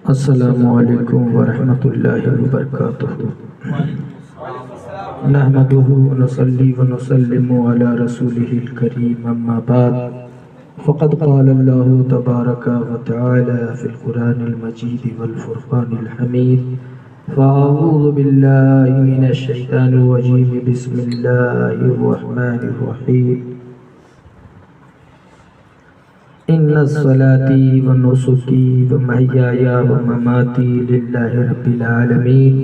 अस्सलामुअलैकुम वरहमतुल्लाहि वबरकातुहू। नहमदुहु व नुसल्ली व नुसल्लिमु अला रसूलिहिल करीम, अम्मा बाद। फ़क़द क़ाल अल्लाहु तबारक व तआला फ़िल क़ुरानिल मजीद वल फ़ुरक़ानिल हमीद। फ़अऊज़ु बिल्लाहि मिनश शैतानिर रजीम। बिस्मिल्लाहिर रहमानिर रहीम। इन्नस्सलाती व नुसुकी व महयाया व ममाती लिल्लाहि रब्बिल आलमीन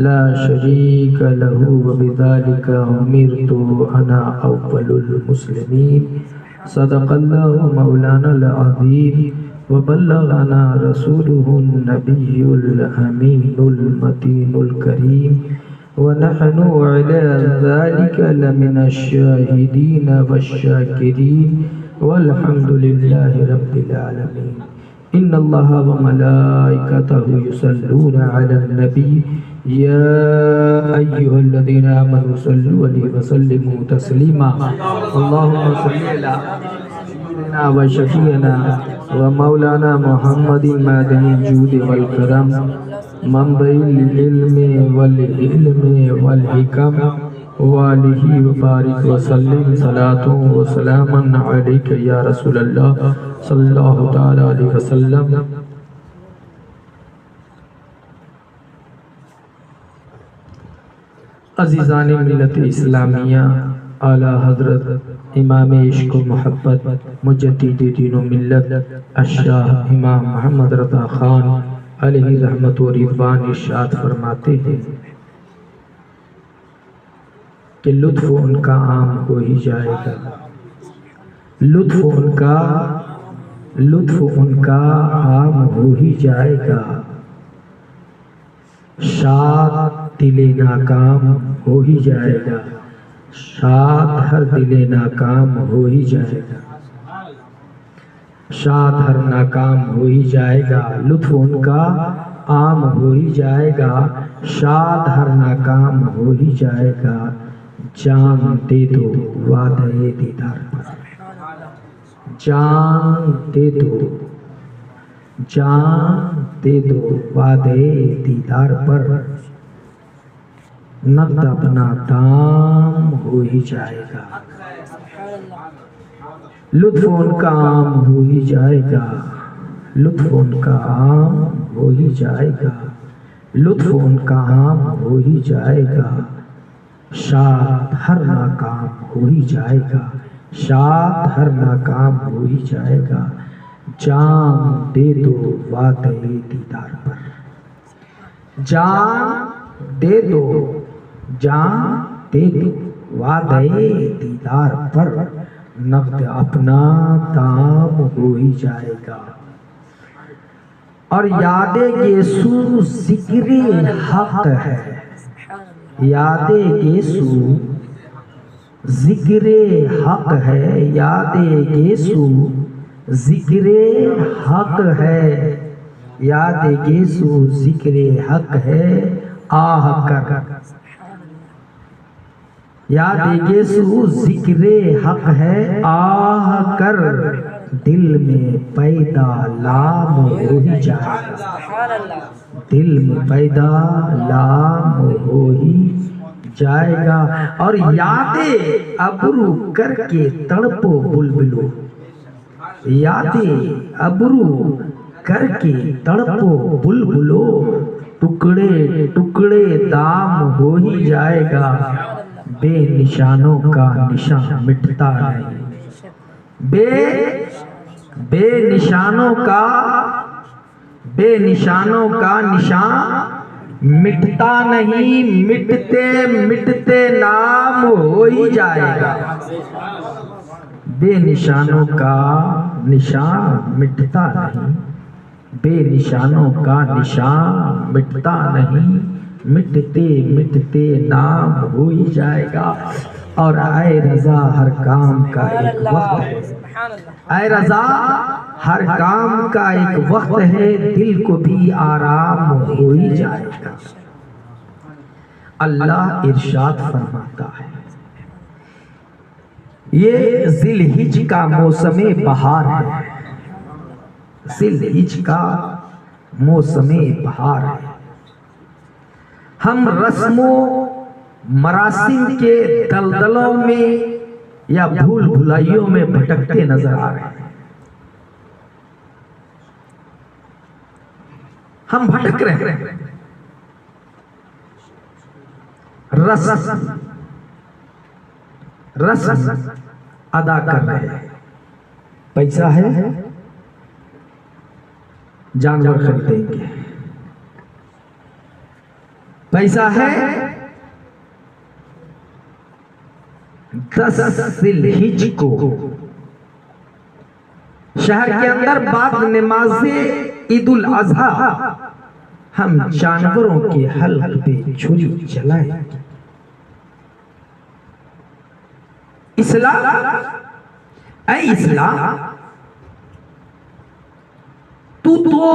ला शरीका लहू व बिज़ालिका उमिरतु अना अव्वलुल मुस्लिमीन। सदक़ल्लाहु मौलानाल अज़ीम व बल्लगना रसूलुहुन नबियुल अमीनुल मतीनुल करीम व नहनु अला ज़ालिका लमिनश शाहिदीन वश्शाकिरीन वल्हम्दुलिल्लाहि रब्बिल आलमीन। इन्नल्लाहा व मलाइकतहु युसल्लूना अलन नबी या अय्युहल्लज़ीना आमनू सल्लु अलैहि व सल्लिमू तस्लीमा। अल्लाहुम्मा सल्लि अला सय्यिदिना व शफीअना व मौलाना मुहम्मदिन मादनिल जूद वल करम मंबइल इल्म वल हिकम वालिही व बारिक व सल्लिम सलातु व सलामन अलैका या रसूलल्लाह सल्लल्लाहु तआला अलैहि वसल्लम। अज़ीज़ान मिल्लत इस्लामिया, आला हज़रत इमाम इश्क़ व मोहब्बत मुजद्दिद दीन व मिल्लत अश-शाह इमाम मोहम्मद रज़ा ख़ान अलैहि रहमत व रिज़वान इरशाद फरमाते हैं कि लुत्फ़ उनका आम हो ही जाएगा, लुत्फ़ उनका आम हो ही जाएगा, शाद दिले नाकाम हो ही जाएगा, शाद हर दिले नाकाम हो ही जाएगा, शाद हर नाकाम हो ही जाएगा। लुत्फ़ उनका आम हो ही जाएगा, शाद हर नाकाम हो ही जाएगा। जान दे दो वादे दीदार पर, जान दे दो, जान दे दो वादे दीदार पर, नक़द अपना दाम हो ही जाएगा। लुत्फ़ उनका आम हो ही जाएगा, लुत्फ़ उनका आम हो ही जाएगा, लुत्फ़ उनका आम हो ही जाएगा। शाद हर नाकाम हो ही जाएगा, शाद हर नाकाम हो ही जाएगा। जान दे दो वादे दीदार पर, जान दे दो, जान दे दो वादे दीदार पर, नक़द अपना दाम हो ही जाएगा। और यादे गेसू ज़िक्रे हक़ है, यादे गेसू ज़िक्रे हक़ है, यादे गेसू ज़िक्रे हक़ है, यादे गेसू ज़िक्रे हक़ है। आह कर, यादे गेसू ज़िक्रे हक़ है, आह कर दिल में पैदा लाम हो ही जाएगा, दिल में पैदा लाम हो ही जाएगा। और यादे अबरू करके तड़पो बुलबुलो, यादे अबरू करके तड़पो बुलबुलो, टुकड़े टुकड़े दाम हो ही जाएगा। बेनिशानों का निशान मिटता नहीं, बेनिशानों का निशान मिटता नहीं, मिटते मिटते नाम हो ही जाएगा। बेनिशानों का निशान मिटता नहीं, बेनिशानों का निशान मिटता नहीं, मिटते मिटते नाम हो ही जाएगा। और आए रज़ा हर काम का एक वक्त है, आए रज़ा हर काम का एक वक्त है, दिल को भी आराम हो ही जाएगा। अल्लाह इरशाद फरमाता है, ये ज़िलहिज का मौसम बहार है, ज़िलहिज का मौसमे बहार है। हम रस्मों मरासिम के दलदलों में या भूल भुलाइयों में भटकते नजर आ रहे हैं। हम भटक रहे हैं, रस्म अदा कर रहे हैं। पैसा है, जानवर खरीदेंगे। पैसा है, 10 ज़िलहिज को शहर के अंदर बाद नमाज़े ईदुल अज़हा हम जानवरों के हल्क पे छुरी चलाएं। इस्लाम, ऐ इस्लाम, तू तो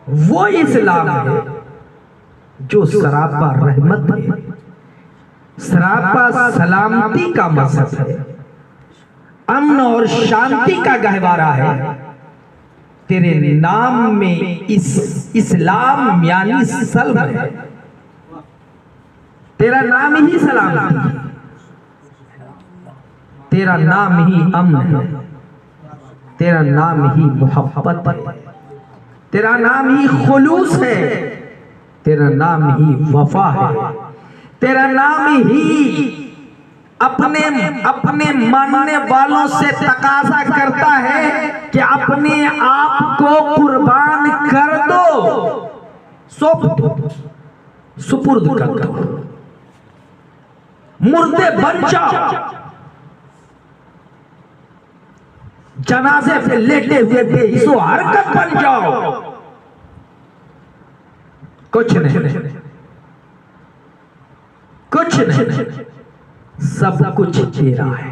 वो इस्लाम है जो सरापा रहमत है, सरापा सलामती का मजहब है, अमन और शांति का गहवारा है। तेरे नाम में इस्लाम यानी सल्म है। तेरा नाम ही सलामती है, तेरा नाम ही अमन है, तेरा नाम ही मोहब्बत है, तेरा नाम ही खुलूस है, तेरा नाम ही वफा है, तेरा नाम ही अपने मानने वालों से तकाजा करता है कि अपने आप को कुर्बान कर दो, सौंप दो, सुपुर्द कर दो, मुर्दे बन जाओ, जनाजे पे लेटे हुए बेहिस्सो हरकत बन जाओ। कुछ नहीं, कुछ नहीं, सब कुछ तेरा है,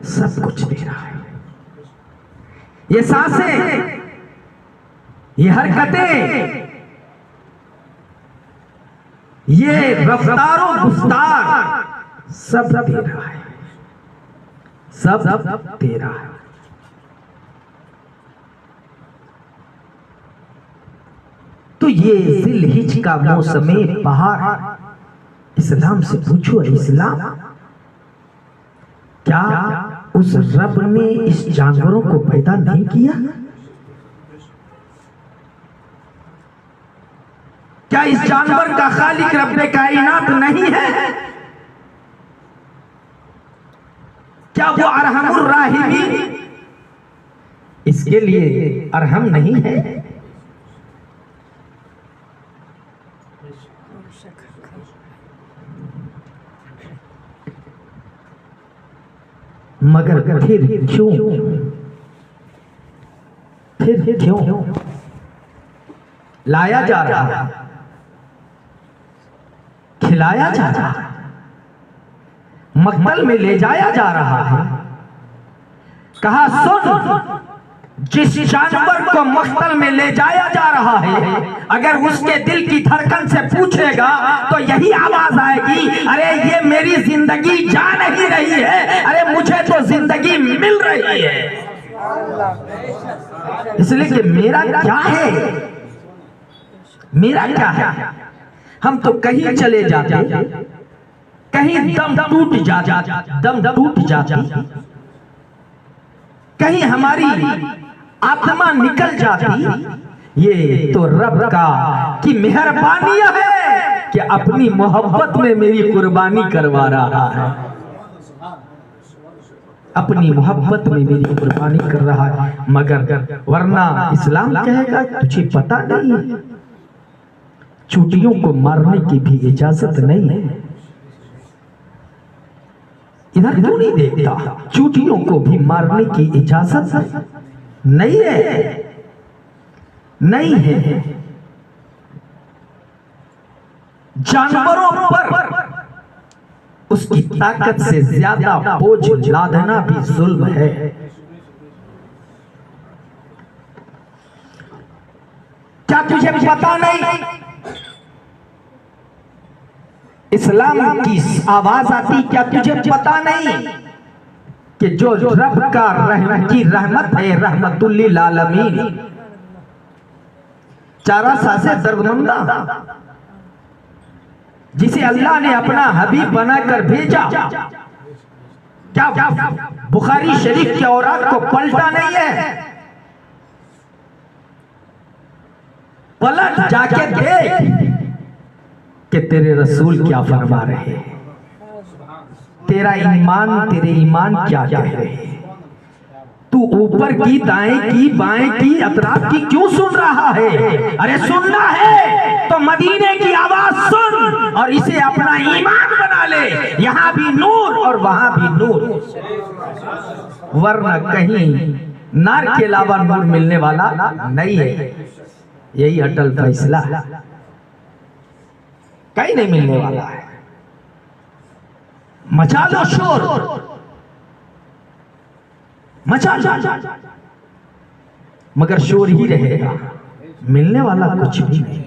सब कुछ तेरा है। ये सांसें, ये हरकतें, ये रफ्तारों गुफ्तार सब तेरा है, सब तेरा है। तो ये ज़िलहिज का मौसमे बहार। इस्लाम से पूछो, इस्लाम, क्या उस रब ने इस जानवरों को पैदा नहीं किया? क्या इस जानवर का खालिक रब्बे कायनात नहीं है? क्या वो अरहमुर राहिमीन इसके लिए अरहम नहीं है? मगर फिर क्यों लाया जा रहा है, खिलाया जा रहा है, मक्तल में ले जाया जा रहा है? कहा सुन, जिस जानवर को मक्तल में ले जाया जा रहा है, अगर उसके दिल की धड़कन से पूछेगा तो यही आवाज आएगी, अरे ये मेरी जिंदगी जा नहीं रही है, अरे मुझे तो जिंदगी मिल रही है। इसलिए कि मेरा क्या है, मेरा क्या है। हम तो कहीं चले जाते, कहीं दम टूट जाती, कहीं हमारी आत्मा निकल जाती। ये तो रब का की मेहरबानियां है कि अपनी मोहब्बत में मेरी कुर्बानी करवा रहा है, अपनी मोहब्बत में मेरी कुर्बानी कर रहा है। मगर वरना इस्लाम कहेगा तुझे पता नहीं है, चूटियों को मारने की भी इजाजत नहीं है। इधर क्यों नहीं देखता, चूटियों को भी मारने की इजाजत नहीं है, नहीं है। जानवरों पर उसकी ताकत से ज्यादा बोझ लादना भी जुल्म है। क्या तुझे पता नहीं, इस्लाम की आवाज आती, क्या तुझे पता नहीं कि जो रब का की रहमत है, रहमतुल लिल आलमीन, चारा सासे दर्दमंदा, जिसे अल्लाह ने अपना हबीब बनाकर भेजा। क्या बुखारी शरीफ के औरात को पलटा नहीं है? पलट जाके देख कि तेरे रसूल क्या फरमा रहे हैं, तेरा ईमान, तेरे ईमान क्या कह रहे हैं। तू ऊपर की, दाएं की, बाएं की, अतराफ की क्यों सुन रहा है? अरे सुनना है तो मदीने की आवाज सुन और इसे अपना ईमान बना ले। यहां भी नूर और वहां भी नूर, वरना कहीं नार के अलावा नूर मिलने वाला नहीं है। यही अटल फैसला, कहीं नहीं मिलने वाला है। मचा लो शोर, मचा लो, मगर शोर ही रहेगा, मिलने वाला कुछ भी नहीं।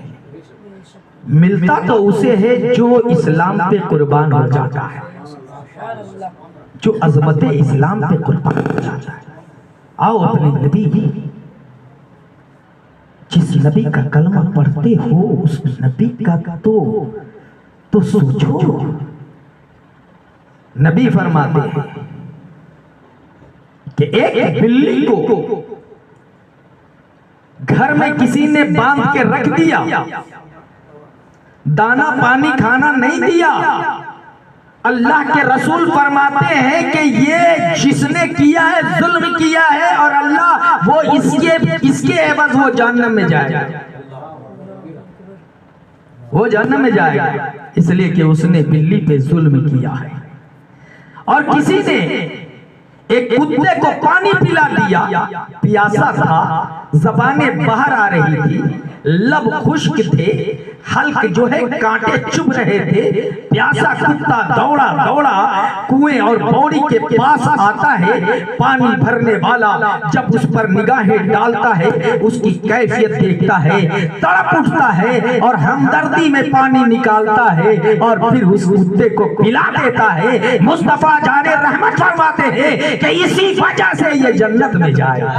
मिलता तो उसे है जो इस्लाम पे कुर्बान हो जाता है, जो अजमत इस्लाम पे कुर्बान हो जाता है। आओ अपने नबी, जिस नबी का कलमा पढ़ते हो उस नबी का तो सोचो। नबी फरमाते हैं कि एक बिल्ली को घर में किसी ने बांध के रख दिया, दाना पानी खाना नहीं दिया। अल्लाह के रसूल फरमाते हैं कि ये जिसने किया है जुल्म किया है, और अल्लाह वो इसके एवज वो जहन्नम में जाएगा, वो जहन्नम में जाएगा, इसलिए कि उसने बिल्ली पे जुल्म किया है। और किसी ने एक कुत्ते को पानी पिला दिया, प्यासा था, ज़बानें बाहर आ रही थी, लब खुश्क थे, हल्क जो है कांटे चुभ रहे थे। प्यासा कुत्ता दौड़ा दौड़ा कुएं और पौड़ी के पास आता है। पानी भरने वाला जब उस पर निगाहें डालता है, उसकी कैफियत देखता है, तड़प उठता है और हमदर्दी में पानी निकालता है और फिर उस कुत्ते को पिला देता है। मुस्तफा जाने रहमत फरमाते हैं कि इसी वजह से ये जन्नत में जाएगा,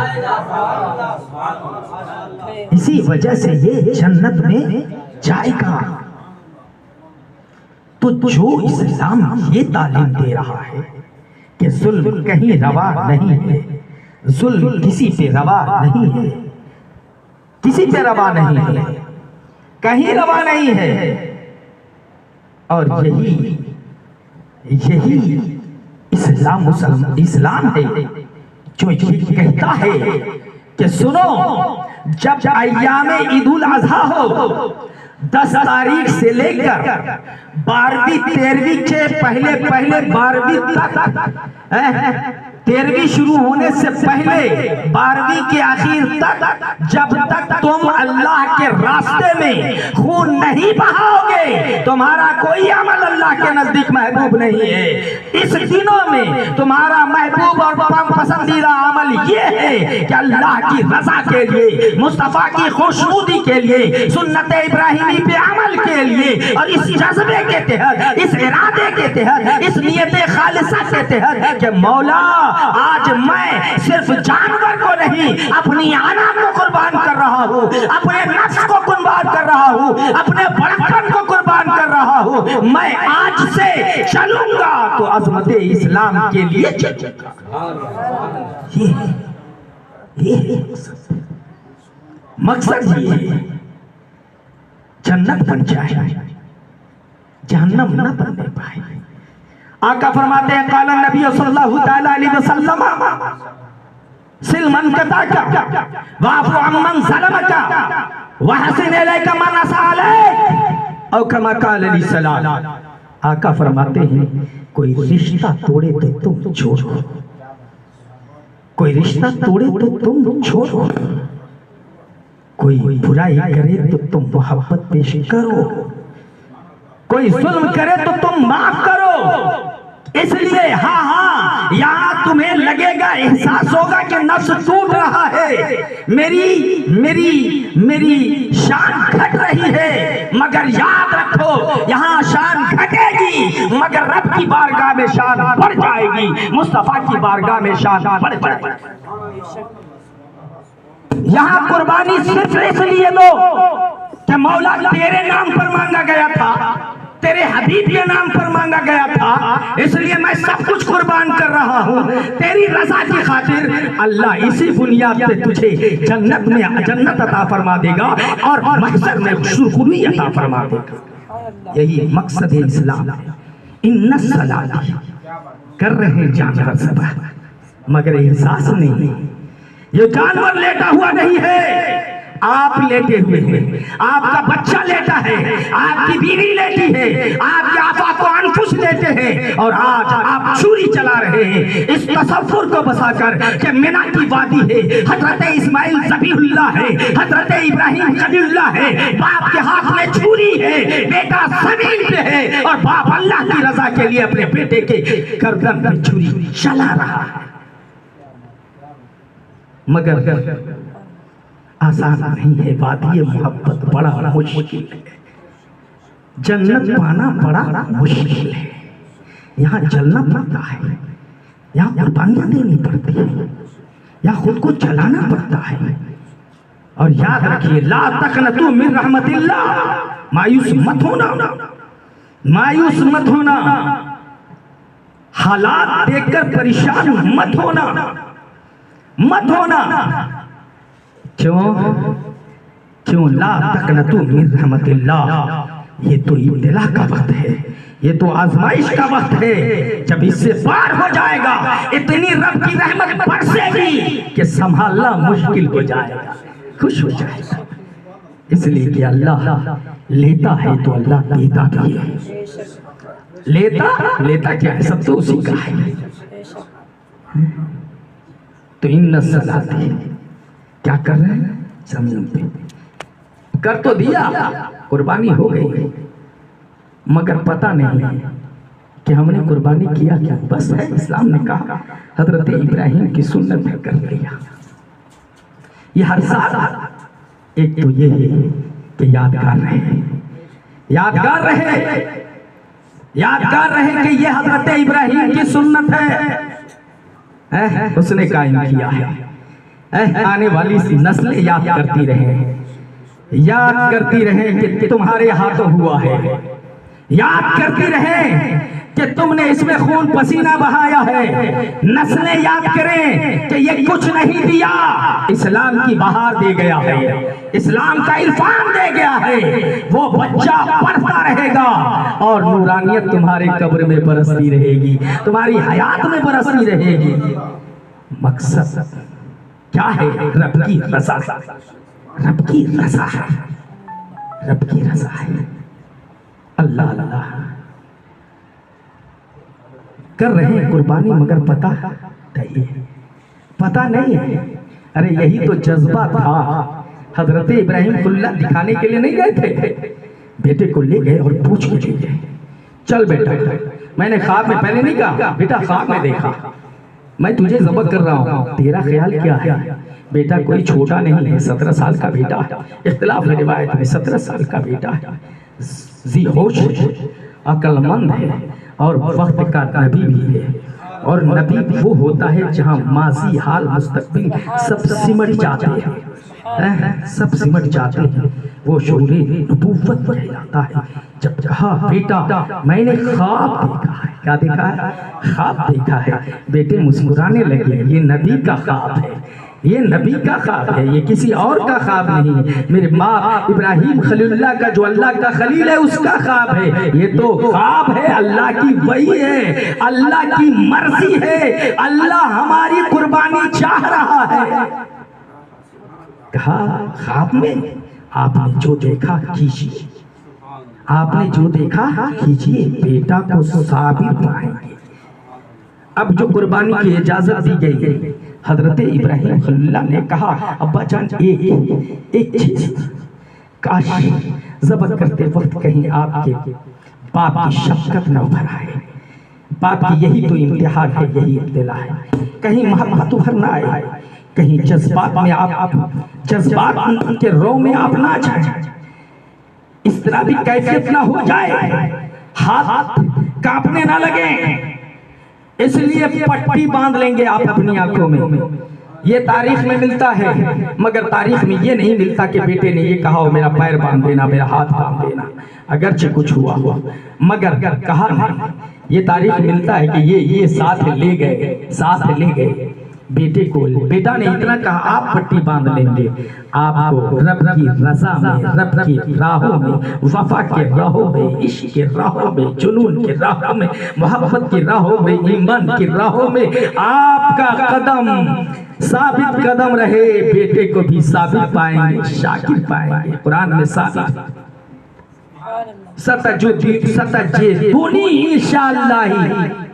इसी वजह से ये जन्नत में जाएगा। तो जो इस्लाम ये तालीम दे रहा है कि जुल्म कहीं रवा नहीं है, जुल्म किसी पे रवा नहीं है, किसी पे रवा नहीं है, कहीं रवा नहीं है। और यही इस्लाम है जो ये कहता है कि सुनो, जब अय्याम ईदुल अज़हा हो, 10 तारीख से लेकर 12वीं 13वीं के पहले 12वीं तक, 13वीं शुरू होने से पहले 12वीं के आखिर तक, जब तक तुम अल्लाह के रास्ते में खून नहीं बहाओगे, तुम्हारा कोई अमल अल्लाह के नजदीक महबूब नहीं है। इस दिनों में तुम्हारा महबूब और पसंदीदा अमल ये है कि अल्लाह की रजा के लिए, मुस्तफा की खुशनुदी के लिए, सुन्नत इब्राहिमी पे अमल के लिए, और इस जज्बे के तहत, इस इरादे के तहत, इस नियत खालिसा के तहत कि मौला आज मैं सिर्फ जानवर को नहीं, अपनी आना को कुर्बान कर रहा हूँ, अपने नफ्स को कुर्बान कर रहा हूँ, अपने बड़पन को कुर्बान कर रहा हूँ। मैं आज से चलूंगा तो अज़मत इस्लाम के लिए चलूंगा। ये मकसद ये है, जन्नत बन जाए, जहन्नम न बनने पाए। आका फरमाते हैं काला नबी सल्लल्लाहु तआला अलैहि वसल्लम सिलमन कताका वाफु अम्मन सलमका वहसिन इलैका मन असअलैक औ कमा काल अली सलाम। आका फरमाते हैं कोई रिश्ता तोड़े तो तुम छोड़ो, कोई रिश्ता तोड़े तो तुम छोड़ो, कोई बुराई करे तो तुम मोहब्बत पेश करो, कोई जुल्म करे तो तुम माफ करो। इसलिए हाँ, यहाँ तुम्हें लगेगा, एहसास होगा कि नफ्स टूट रहा है, मेरी शान घट रही है, मगर याद रखो यहाँ शान घटेगी मगर रब की बारगाह में शान बढ़ जाएगी, मुस्तफा की बारगाह में शान बढ़ जाएगी। यहाँ कुर्बानी सिर्फ इसलिए दो कि मौला तेरे नाम पर मांगा गया था, तेरे हबीब के नाम पर मांगा गया था, इसलिए मैं सब कुछ कुर्बान कर रहा हूँ तेरी रजा की खातिर। अल्लाह इसी बुनियाद पे तुझे जन्नत अता फरमा देगा और महशर में शुक्री अता फरमा देगा। यही मकसद है इस्लाम। इन्ना सलाती कर रहे हैं जानवर सब, मगर एहसास नहीं। ये जानवर लेटा हुआ नहीं है, आप लेटे हुए हैं, आपका बच्चा लेटा है, आपकी बीवी लेटी है, आपके आपा को अनफुस देते हैं और आज आप छुरी चला रहे हैं इस तसव्वुर को बसाकर कि मिना की वादी है, हजरत इस्माइल ज़बीहुल्लाह है, हजरत इब्राहिम खलीलुल्लाह है, बाप के हाथ में छुरी है, बेटा जमीन पे है और बाप अल्लाह की रजा के लिए अपने बेटे के गर्दन पर छुरी चला रहा है। मगर आसान नहीं है, वादी मोहब्बत बड़ा मुश्किल है, जन्नत पाना बड़ा मुश्किल है। यहाँ जलना पड़ता है, यहाँ कुर्बानियां देनी पड़ती है, यहाँ खुद को जलाना पड़ता है। और याद रखिए, ला तक़नतू मिन रहमतिल्लाह, मायूस मत होना, मायूस मत होना, हालात देखकर परेशान मत होना, मत होना। क्यों ला तक़नतू मिन रहमतिल्लाह, ये तो इब्तिला का वक्त है, ये तो आजमाइश का वक्त है। जब इससे पार हो जाएगा इतनी रब की रहमत बरसेगी कि संभालना मुश्किल हो जाएगा, खुश हो जाएगा। इसलिए कि अल्लाह लेता है तो अल्लाह देता भी है। लेता क्या है, सब तो उसी का है। तो इन सलाती क्या कर रहे हैं, जमीन पे कर तो दिया, कुर्बानी हो गई, मगर पता नहीं कि हमने कुर्बानी किया क्या। बस है, इस्लाम ने कहा हजरत इब्राहिम की सुन्नत में कर लिया। ये हर साल एक तो ये है कि यादगार रहे, यादगार रहे, यादगार रहे कि ये हजरत इब्राहिम की सुन्नत है, उसने कायम किया है। आने वाली नस्लें याद करती रहे, याद करती रहे कि तुम्हारे हाथों हुआ है, याद करती रहे कि तुमने इसमें खून पसीना बहाया है। नस्लें याद करें कि ये कुछ नहीं दिया, इस्लाम की बहार दे गया है, इस्लाम का इरफान दे गया है। वो बच्चा पढ़ता रहेगा और नूरानियत तुम्हारे कब्र में बरसती रहेगी, तुम्हारी हयात में बरसती रहेगी। मकसद क्या है, रब की रज़ा, रब की रज़ा है, रब की रज़ा है। अल्लाह अल्लाह कर रहे हैं कुर्बानी, मगर पता नहीं है। अरे यही तो जज्बा था, हजरत इब्राहिम खुल्ला दिखाने के लिए नहीं गए थे, बेटे को ले गए और पूछ के ले गए, चल बेटा, मैंने ख्वाब में पहले नहीं कहा, बेटा ख्वाब में देखा, मैं तुझे ज़ब्ह कर रहा हूँ, तेरा ख्याल क्या है। बेटा कोई छोटा नहीं है, 17 साल का बेटा है, इख्तिलाफ है रिवायत में, 17 साल का बेटा है, जी होश है, अक्लमंद है और वक्त का नबी भी है। और नबी वो होता है जहाँ माजी हाल मुस्तकबिल सब सिमट जाते हैं, सब सिमट जाते हैं, वो शोरे नबूवत कहलाता है। जब कहा बेटा मैंने ख्वाब देखा है, क्या देखा है, ख्वाब देखा है, बेटे मुस्कुराने लगे, ये नबी का ख्वाब है, ये नबी का ख्वाब है, ये किसी और का ख्वाब नहीं। मेरे माँ इब्राहिम खलीलुल्लाह का जो अल्लाह का खलील है उसका ख्वाब है, ये तो ख्वाब है, अल्लाह की वही है, अल्लाह की मर्जी है, अल्लाह हमारी कुर्बानी चाह रहा है। कहा ख्वाब में आपने जो देखा कीजिए, आपने जो देखा कीजिए, बेटा को साबिर पाएंगे। अब जो कुर्बानी की इजाजत दी गई है, हजरत इब्राहिम खलीलुल्लाह ने कहा अब्बा जान एक चीज, काश ज़ब्ह करते वक्त कहीं आपके बाप की शफकत न उभर आए, बाप की यही तो इम्तिहान है, यही इब्तिला है, कहीं मोहब्बत उभर ना आए, कहीं जज्बात में आप जज्बात के रो में आप ना जाए, इस तरह की कैफियत ना हो जाए, हाथ कांपने ना लगे, इसलिए पट्टी बांध लेंगे आप अपनी आंखों में, ये तारीख में मिलता है, मगर तारीख में ये नहीं मिलता कि बेटे ने ये कहा हो मेरा पैर बांध देना, मेरा हाथ बांध देना, अगरचे कुछ हुआ हुआ, मगर कहा नहीं। ये तारीख मिलता है कि ये साथ ले गए बेटे को। बेटा ने इतना कहा आप पट्टी बांध लेंगे, आपको रब की रज़ा में, रब की राहों में, वफा के राहों में, इश्क के राहों में, जुनून के राहों में, मोहब्बत की राहों में, ईमान की राहों में आपका कदम साबित कदम रहे। बेटे को भी साबित पाएंगे, शाकिर पाएंगे। कुरान में साबित सतजुदूनी इंशाअल्लाह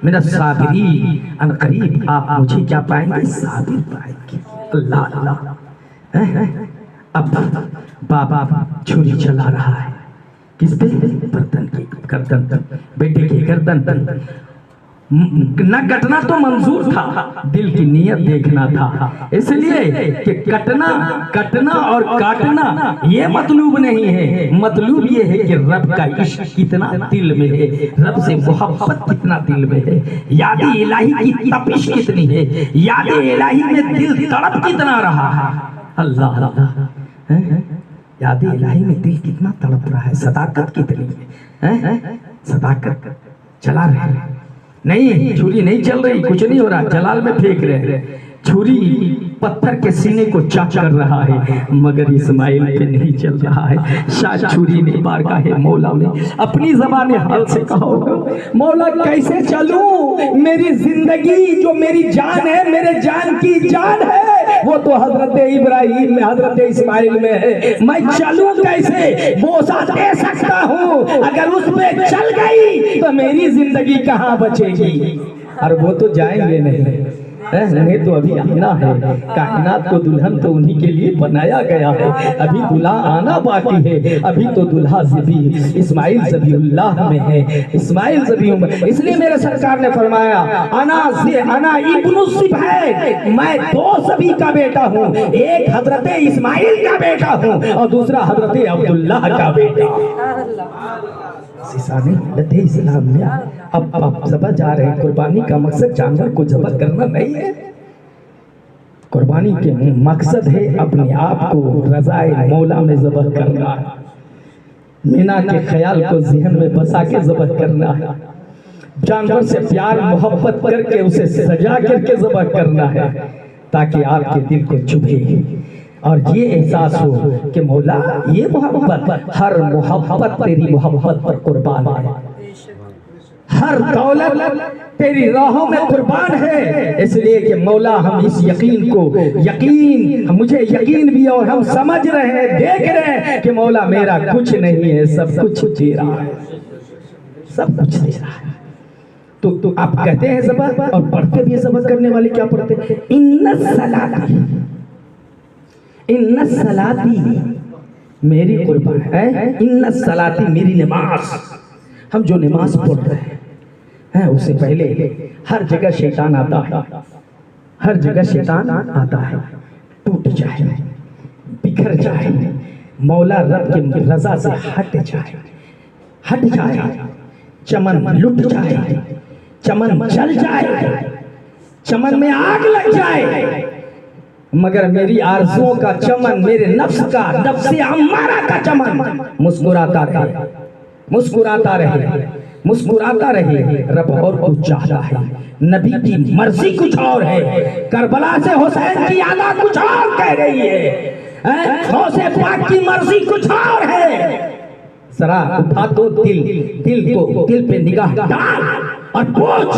मिन साबिरीन, अन करीब आप मुझे क्या पाएंगे, साबिर पाएंगे। अल्लाह अल्लाह। अब बाबा छुरी चला रहा है किस पे, बर्तन की गर्दन, बेटे की गर्दन। न कटना तो मंजूर था, दिल की नीयत देखना था, इसलिए कि कटना और काटना ये मतलूब नहीं है। मतलूब ये है कि रब का इश्क कितना दिल में है, रब से मोहब्बत कितना दिल में है, याद इलाही की तपिश कितनी है, याद इलाही में दिल तड़प कितना रहा है। अल्लाह अल्लाह, याद इलाही में दिल कितना तड़प रहा है, सदाकत कितनी है, सदाकत चला रहे हैं। नहीं, छुरी नहीं चल रही, कुछ नहीं हो रहा, जलाल में फेंक रहे। छुरी पत्थर के सीने को चाक कर रहा है, मगर इस्माइल पे नहीं चल रहा है। शायद छुरी ने बारगाहे मौला में अपनी ज़बान हाल से कहा होगा, मौला कैसे चलूं, मेरी जिंदगी जो मेरी जान है, मेरे जान की जान है, वो तो हजरत इब्राहिम में, हजरत इस्माइल में है। मैं चलूं कैसे, बोसा दे सकता हूँ, अगर उसमें चल गई तो मेरी जिंदगी कहाँ बचेगी। और वो तो जाएंगे नहीं, उन्हें तो अभी आना है। कायनात को दुल्हन तो उन्हीं के लिए बनाया गया है, अभी दुल्हा आना बाकी है। अभी तो दुल्हा ज़बी इस्माइल ज़बीउल्लाह में है, इस्माइल ज़बीउल्लाह। इसलिए मेरे सरकार ने फरमाया अना इब्नु सिबहैन, मैं दो सभी का बेटा हूँ, एक हजरत इस्माइल का बेटा हूँ और दूसरा हजरत अब्दुल्लाह का बेटा। इस्लाम में अब ज़बह जा रहे हैं। कुर्बानी का मकसद जानवर को ज़बह करना नहीं है, कुर्बानी के मकसद है अपने आप को रज़ाए मौला में ज़बह करना है, मीना के ख्याल को ज़हन में बसा के ज़बह करना है, जानवर से प्यार मोहब्बत करके उसे सजा करके ज़बह करना है, ताकि आपके दिल को चुभे और ये एहसास हो कि मौला ये मोहब्बत, हर मोहब्बत तेरी मोहब्बत पर कुर्बान है, हर दौलत तेरी राहों में कुर्बान है। इसलिए कि मौला हम इस यकीन को मुझे यकीन भी और हम समझ रहे हैं, देख रहे हैं कि मौला मेरा कुछ नहीं है, सब कुछ तेरा है, सब कुछ तेरा है। तो आप कहते हैं ज़बह और पढ़ते भी ज़बह करने वाले क्या पढ़ते हैं, इन्ना सलाती मेरी कुर्बान है, इन्ना सलाती मेरी नमाज। हम जो नमाज पढ़ रहे हैं उससे पहले हर जगह शैतान आता है, हर जगह शैतान आता है, टूट जाए, बिखर जाए, मौला रब की रजा से हट जाए, चमन लुट जाए, चमन जल जाए, चमन में आग लग जाए, मगर मेरी आरज़ुओं का चमन, मेरे नफ्स अम्मारा का चमन मुस्कुराता रहे। रब और कुछ चाहता है, नबी की मर्जी कुछ और है, करबला से हुसैन की आला कुछ और कह रही है, गौसे पाक की मर्जी कुछ और है। जरा उठा तो दिल पे निगाह डाल और पूछ,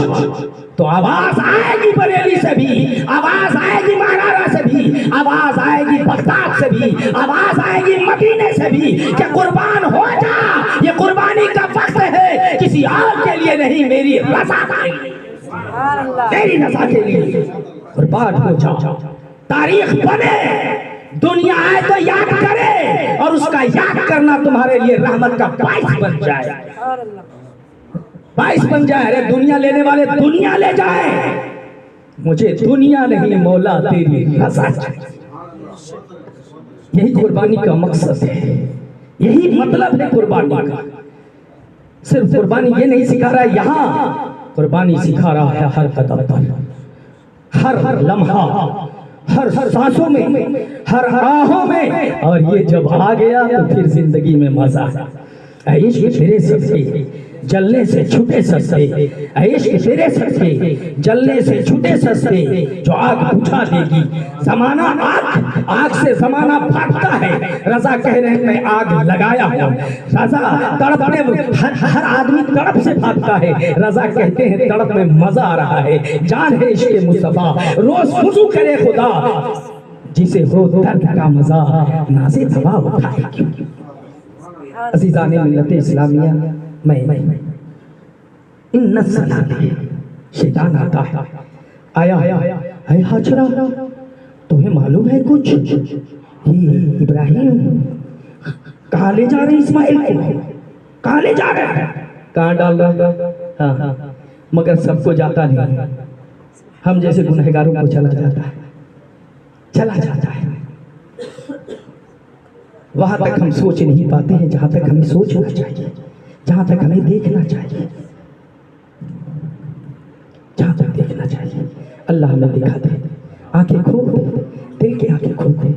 तो आवाज आएगी बरेली से भी, आवाज आएगी महारारा से भी, आवाज आएगी बगदाद से भी, आवाज आएगी मदीने से भी कि कुर्बान हो जा, ये कुर्बानी का वक्त है, किसी और के लिए नहीं, मेरी रज़ा के लिए, मेरी रज़ा के लिए कुर्बान हो जाओ। तारीख बने, दुनिया आए तो याद करे और उसका याद करना तुम्हारे लिए रहमत का बाइस बन जाए, बाइस बन जाए। अरे दुनिया लेने वाले दुनिया ले जाए, मुझे दुनिया नहीं मौला तेरी रज़ा चाहिए। यही कुर्बानी का मकसद है, यही मतलब है कुर्बानी का। सिर्फ कुर्बानी ये नहीं सिखा रहा है, यहाँ कुर्बानी सिखा रहा है हर कदम पर, हर लम्हा, हर सांसों में, हर आहों में। और ये जब आ गया तो फिर जिंदगी में मजा। इश्क तेरे सदके जलने से छूटे सस्ते, इश्क तेरे सदके जलने से छूटे सस्ते, जो आग बुझा देगी जमाना। आग से जमाना भागता है। रजा कह रहे हैं मैं आग लगाया हूँ। रजा तड़पने, हर आदमी तड़प से भागता है। रजा कहते हैं तड़प में मजा आ रहा है। जान है इश्क मुस्तफा, रोज वुज़ू करे खुदा, जिसे हो दर्द का मजा नाज़े तबा उठाए क्यों। अज़ीज़ाने मिल्लत इस्लामिया, मैं इन सलाती, शैतान आता है, आया है हाजरा, तुम्हें मालूम है कुछ? ये इब्राहिम कहाँ ले जा रहे हैं इस्माइल को? कहाँ ले जा रहे हैं? कहाँ डाल रहा है? हाँ, मगर सबको जाता नहीं, हम जैसे गुनहगारों को चला जाता है, चला जाता है। वहां तक हम सोच नहीं पाते हैं जहां तक हमें सोचना चाहिए, जहां तक हमें देखना चाहिए, जहां तक देखना चाहिए। अल्लाह हमें दिखा दे, आंखें खोल दे, दिल की आंखें खोल दे।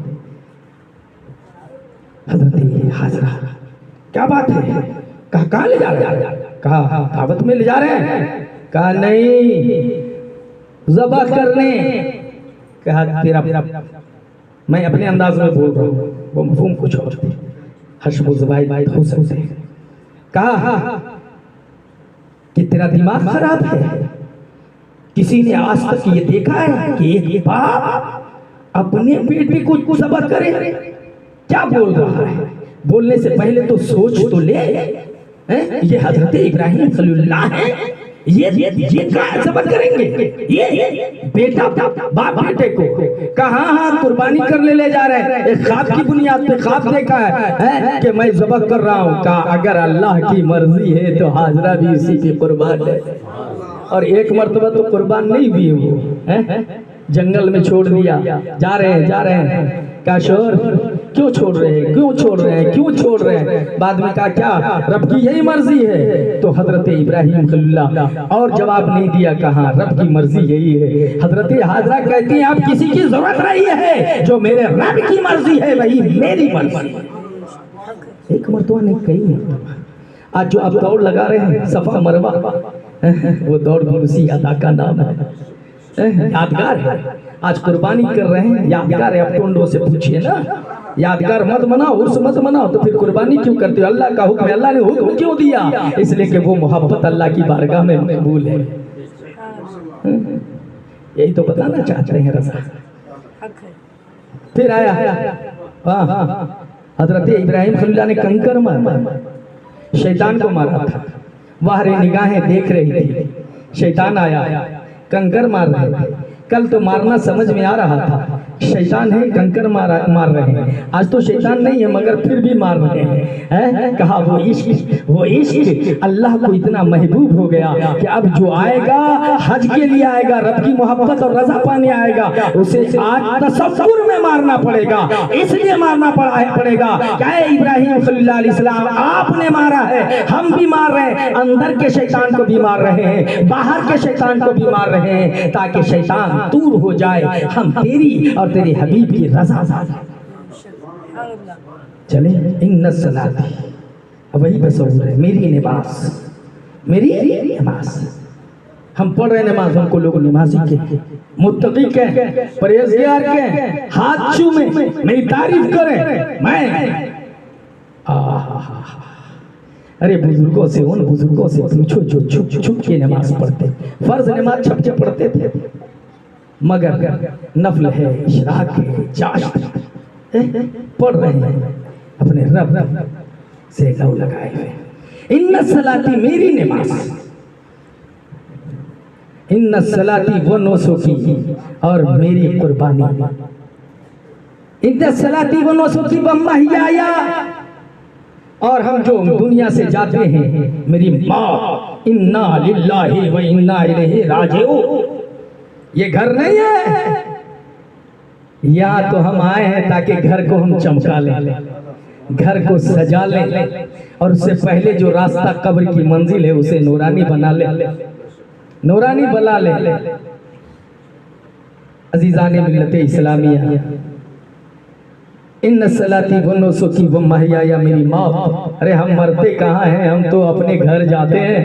हजरत हाजरा, क्या बात है? कहा कहाँ ले जा रहे हैं? कहा दावत में ले जा रहे हैं। कहा नहीं, ज़बह करने। कहा तेरा, मैं अपने अंदाज में बोल रहा हूँ, वो मफ़हूम कुछ और थे। हशबो ज़बाई हो सकते। कहा कि तेरा दिमाग खराब है। किसी ने आज तक ये देखा है कि एक बाप अपने बेटे को ज़बह करे? क्या बोल रहा है? बोलने से पहले तो सोच तो ले। ये हजरत इब्राहिम खलीलुल्लाह है, ये क्या ज़बह करेंगे? ये बेटा बाप बेटे को कहाँ कुर्बानी करने ले जा रहे हैं। एक ख्वाब की बुनियाद पे ख्वाब देखा है कि मैं ज़बह कर रहा हूँ। कहा अगर अल्लाह की मर्जी है तो हाजरा भी इसी पे कुर्बान है। और एक मर्तबा तो कुर्बान नहीं हुई वो, जंगल में छोड़ दिया। जा रहे हैं। क्या शोर, क्यों छोड़ रहे हैं, क्यों छोड़ रहे हैं, क्यों छोड़ रहे हैं? बाद में कहा क्या रब की यही मर्जी है? तो हजरत इब्राहिम खलीलुल्लाह और जवाब नहीं दिया, कहा रब की मर्जी यही है। हजरत हाजरा कहती हैं अब किसी की जरूरत नहीं है, जो मेरे रब की मर्जी है वही मेरी मर्जी। एक मर्तबा नहीं, कई मर्तबा। आज जो आप दौड़ लगा रहे हैं सफा मरवा, वो दौड़ उसी अदा का नाम है, यादगार है। आज कुर्बानी कर रहे हैं, यादगार है। आप टोंडों से पूछिए ना, यादगार मत मनाओ, उर्स मत मनाओ, तो फिर कुर्बानी क्यों करते हो? अल्लाह का हुक्म है, अल्लाह ने हुक्म क्यों दिया? इसलिए कि वो मोहब्बत अल्लाह की बारगाह में मकबूल है। यही तो बताना चाहते हैं रज़ा। फिर आया हजरत इब्राहिम खलीलुल्लाह ने कंकर मारा, शैतान को मारा था। बाहरी निगाहें देख रही थी, शैतान आया, कंकर मार रहे थे। कल तो मारना समझ में आ रहा था, शैतान है कंकर मार रहे हैं। आज तो शैतान नहीं है मगर फिर भी मार रहे हैं। कहा वो इश्क अल्लाह को इतना महबूब हो गया कि अब जो आएगा हज के लिए आएगा, रब की मोहब्बत और रजा पाने आएगा, उसे आज तसव्वुर में मारना पड़ेगा। इसलिए मारना पड़ेगा। क्या इब्राहिम सल्लल्लाहु अलैहि वसल्लम आपने मारा है, हम भी मार रहे हैं। अंदर के शैतान को भी मार रहे हैं, बाहर के शैतान को भी मार रहे हैं, ताकि शैतान दूर हो जाए, हम तेरी और तेरे हबीब की रज़ा चले। इन्ना सलाती, वही तसव्वुर है, मेरी नमाज। हम पढ़ रहे नमाज, हमको लोग नमाजी के, मुत्तकी के, परहेज़गार के, हाथ चूमे, मेरी तारीफ करें। मैं अरे बुजुर्गों से, उन बुजुर्गों से पूछो जो छुप छुप के नमाज पढ़ते, फर्ज नमाज छप छप पढ़ते थे, मगर नफल है, इशराक है, जाश पढ़ रहे हैं, अपने रब से लव लगाए हुए। इन्ना सलाती, मेरी नमाज, इन्ना सलाती व नुसुकी, और मेरी कुर्बानी। इन्ना सलाती व नुसुकी व महयाया, और हम जो दुनिया से जाते हैं, मेरी माँ, इन्ना लिल्लाहि व इन्ना इलैहि राजिऊन। ये घर नहीं है, या तो हम आए हैं ताकि घर को हम चमका लें, घर को सजा लें, और उससे पहले जो रास्ता कब्र की मंजिल है उसे नूरानी बना ले, नूरानी बना ले। अजीज़ान मिल्लत इस्लामिया, इन सलाती व नुसुकी व महयाया मेरी मौत। अरे हम मरते कहाँ हैं, हम तो अपने घर जाते हैं।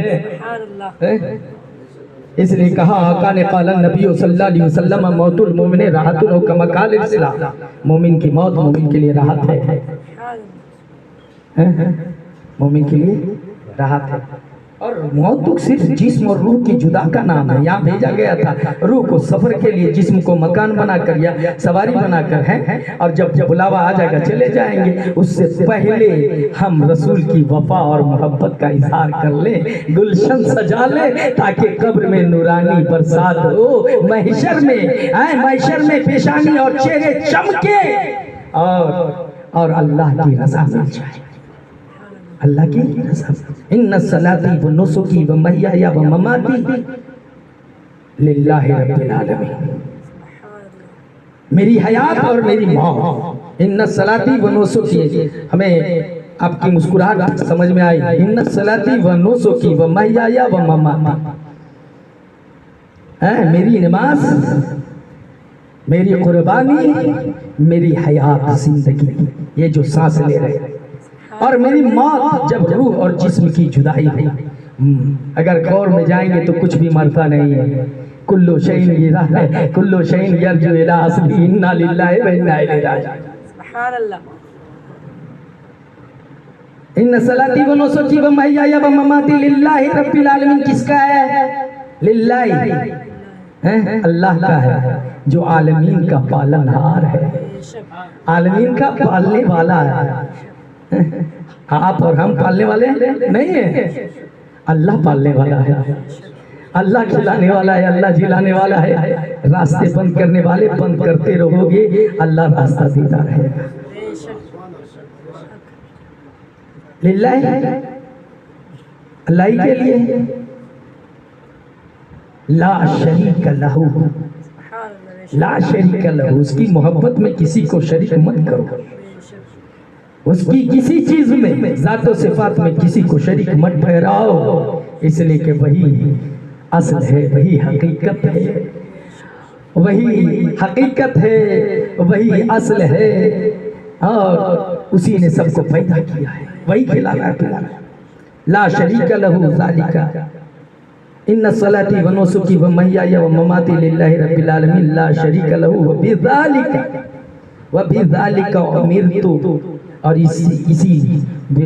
इसलिए कहा आका ने काला नबी सल्लल्लाहु अलैहि वसल्लम मौतुल मोमिन राहतुन व कमा काल इस्लाम, मोमिन की मौत मोमिन के लिए राहत है, मोमिन के लिए राहत है। और मौत तो सिर्फ जिस्म और रूह की जुदा का नाम है। यहाँ भेजा गया था रूह को सफर के लिए, जिस्म को मकान बनाकर या सवारी बनाकर है, और जब बुलावा आ जाएगा चले जाएंगे। उससे पहले हम रसूल की वफा और मोहब्बत का इजहार कर ले, गुलशन सजा ले, ताकि कब्र में नूरानी बरसात हो, महशर में पेशानी और चेहरे चमके और अल्लाह की रज़ा मिल जाए, अल्लाह की रज़ा। इन्ना सलाती व नुसुकी व महयाया व ममाती लिल्लाहि रब्बिल आलमीन। मेरी हयात और मेरी मौत, इन्ना सलाती व नुसुकी, हमें आपकी मुस्कुराहट समझ में आई। इन्ना सलाती व नुसुकी व महयाया व ममाती, मेरी नमाज, मेरी कुर्बानी, मेरी हयात जिंदगी, ये जो सांस ले रहे हैं, और मेरी मौत जब रूह और जिस्म की जुदाई है। अगर गौर में जाएंगे तो कुछ भी मरता नहीं है। कुल्लु शैइन यरह, कुल्लु शैइन यरजु इला असली, इन्ना लिल्लाहि व इन्ना इलैहि राजिऊन। सुभान अल्लाह। इन्ना सलाती व नुसुकी व महयाया व ममाती लिल्लाहि रब्बिल आलमीन। किसका है? लिल्लाहि है, अल्लाह का है, जो आलमीन का पालनहार है, आलमीन का पालने वाला है। आप और हम पालने वाले नहीं है, अल्लाह पालने वाला है, अल्लाह खिलाने वाला है, अल्लाह जिलाने वाला है। रास्ते बंद करने वाले बंद करते रहोगे, अल्लाह रास्ता देता रहेगा। लिल्लाहि, अल्लाह के लिए, ला शरीक लहू, ला शरीक लहू। उसकी मोहब्बत में किसी को शरीक मत करो, उसकी किसी चीज में, ज़ातो सिफात में किसी को शरीक मत ठहराओ, इसलिए कि वही असल है, वही हकीकत है, वही हकीकत है, वही असल है, और उसी ने सबको पैदा किया है, वही खिलाना पिलाना। ला शरीक लहू ज़ालिका, इन्ना सलाती व नुसुकी व महयाया व ममाती लिल्लाहि रब्बिल आलमीन ला शरीक लहू व बिज़ालिका उमिरतु। और इसी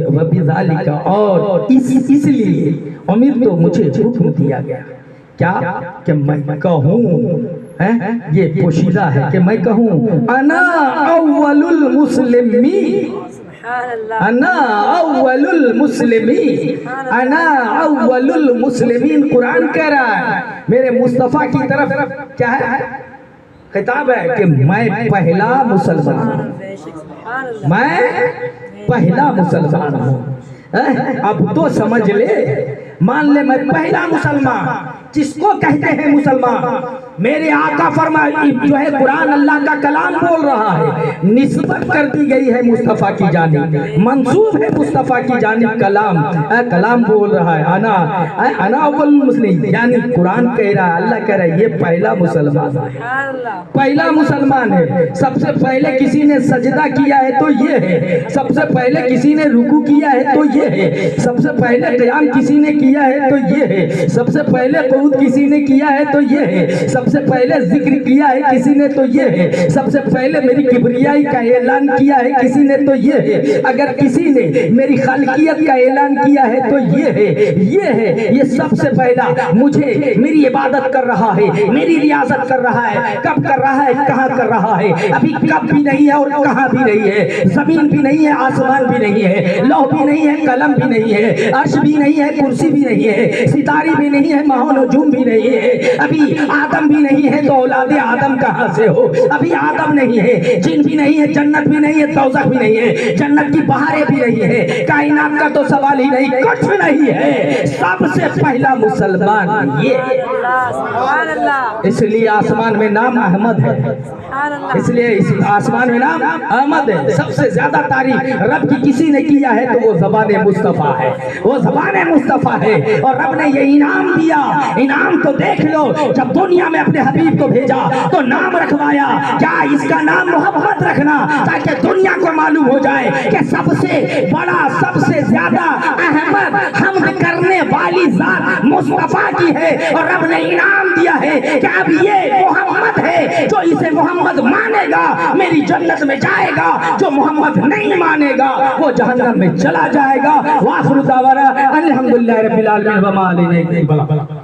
वबिज़ालिका, और इसलिए उम्र तो मुझे हुक्म दिया गया, क्या कि मैं कहूँ, ये पोशीदा है कि मैं कहूँ अना अव्वलुल मुस्लिमीन, अना अव्वलुल मुस्लिमीन, अना अव्वलुल मुस्लिमीन। कुरान कह रहा है मेरे मुस्तफ़ा की तरफ क्या है, खिताब है कि मैं पहला मुसलमान, मैं पहला मुसलमान हूँ। अब तो समझ ले, मान ले मैं पहला मुसलमान। किसको कहते हैं मुसलमान? मेरे आका फरमाए, जो है कुरान अल्लाह का कलाम बोल रहा है, निस्बत कर दी गई है मुस्तफ़ा की जानिब, मंसूब है मुस्तफ़ा की जानिब कलाम, कलाम बोल रहा है अना अव्वल मुस्लिम, यानी कुरान कह रहा है, अल्लाह कह रहा है ये पहला मुसलमान है, पहला मुसलमान है। सबसे पहले किसी ने सजदा किया है तो ये है, सबसे पहले किसी ने रुकू किया है तो ये है, सबसे पहले क़याम किसी ने किया है तो ये है, सबसे पहले क़ुऊद किसी ने किया है तो ये है, सबसे पहले जिक्र किया है किसी ने तो ये है, सबसे पहले मेरी किबरियाई का ऐलान किया है किसी ने तो ये है, अगर किसी ने मेरी खालिकियत का ऐलान किया है तो ये है, ये सबसे पहला मुझे मेरी इबादत कर रहा है, मेरी रियाजत कर रहा है। कब कर रहा है, कहाँ कर रहा है? अभी कब भी नहीं है और कहाँ भी नहीं है, जमीन भी नहीं है, आसमान भी नहीं है, लौह भी नहीं है, कलम भी नहीं है, अर्श भी नहीं है, कुर्सी भी नहीं है, सितारे भी नहीं है, माहो नजूम भी नहीं है, अभी आदम भी नहीं है तो औलादे आदम कहाँ से हो? अभी आदम नहीं है, जिन भी नहीं है, जन्नत भी नहीं है, तौज़ख भी नहीं है, जन्नत की बहारें भी नहीं है, कायनात का तो सवाल ही नहीं, कुछ नहीं है। सबसे पहला मुसलमान ये, इसलिए आसमान में नाम अहमद है, इसलिए इस आसमान में नाम अहमद है। सबसे ज्यादा तारीफ रब की किसी ने किया है तो वो ज़बान मुस्तफ़ा है, वो ज़बान मुस्तफ़ा है, और रब ने ये इनाम दिया। इनाम तो देख लो, जब दुनिया में अपने हबीब को भेजा तो नाम रखवाया, क्या इसका नाम मोहम्मद रखना, ताकि दुनिया को मालूम हो जाए कि सबसे बड़ा सबसे ज्यादा अहमद हम्द करने वाली जात मुस्तफा की है। और रब ने इनाम दिया है कि अब ये मोहम्मद है, जो इसे मोहम्मद मानेगा मेरी जन्नत में जाएगा, जो मोहम्मद नहीं मानेगा वो जहन्नम में चला जाएगा। वाखिर दावाना अल्हम्दुलिल्लाहि रब्बिल आलमीन व मा अलैना इल्ला अल बलाग।